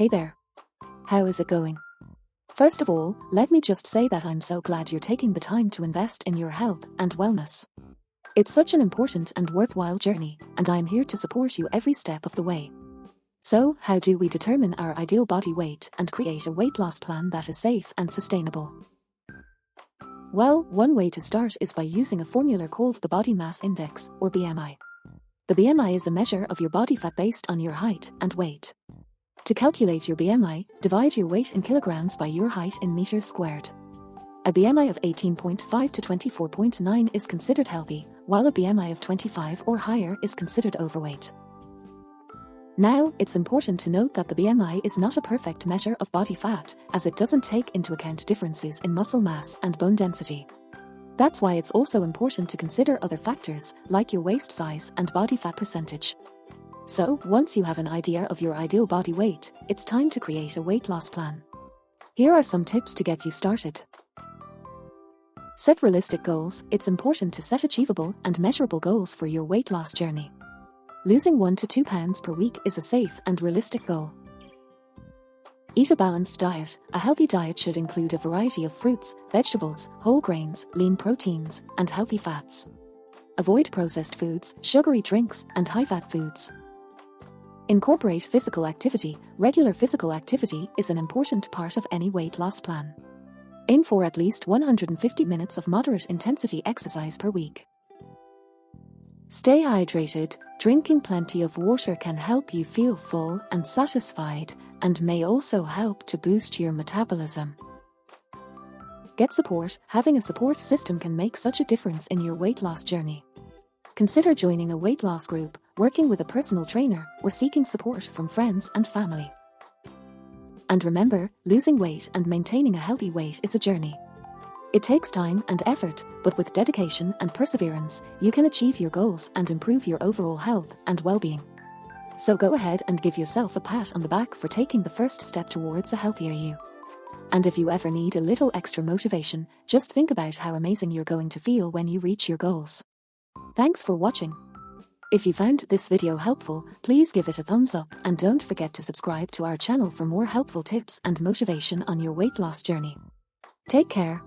Hey there. How is it going? First of all, let me just say that I'm so glad you're taking the time to invest in your health and wellness. It's such an important and worthwhile journey, and I'm here to support you every step of the way. So, how do we determine our ideal body weight and create a weight loss plan that is safe and sustainable? Well, one way to start is by using a formula called the Body Mass Index, or BMI. The BMI is a measure of your body fat based on your height and weight. To calculate your BMI, divide your weight in kilograms by your height in meters squared. A BMI of 18.5 to 24.9 is considered healthy, while a BMI of 25 or higher is considered overweight. Now, it's important to note that the BMI is not a perfect measure of body fat, as it doesn't take into account differences in muscle mass and bone density. That's why it's also important to consider other factors, like your waist size and body fat percentage. So, once you have an idea of your ideal body weight, it's time to create a weight loss plan. Here are some tips to get you started. Set realistic goals. It's important to set achievable and measurable goals for your weight loss journey. Losing 1 to 2 pounds per week is a safe and realistic goal. Eat a balanced diet. A healthy diet should include a variety of fruits, vegetables, whole grains, lean proteins, and healthy fats. Avoid processed foods, sugary drinks, and high-fat foods. Incorporate physical activity. Regular physical activity is an important part of any weight loss plan. Aim for at least 150 minutes of moderate intensity exercise per week. Stay hydrated. Drinking plenty of water can help you feel full and satisfied, and may also help to boost your metabolism. Get support. Having a support system can make such a difference in your weight loss journey. Consider joining a weight loss group, working with a personal trainer, or seeking support from friends and family. And remember, losing weight and maintaining a healthy weight is a journey. It takes time and effort, but with dedication and perseverance, you can achieve your goals and improve your overall health and well-being. So go ahead and give yourself a pat on the back for taking the first step towards a healthier you. And if you ever need a little extra motivation, just think about how amazing you're going to feel when you reach your goals. Thanks for watching. If you found this video helpful, please give it a thumbs up and don't forget to subscribe to our channel for more helpful tips and motivation on your weight loss journey. Take care.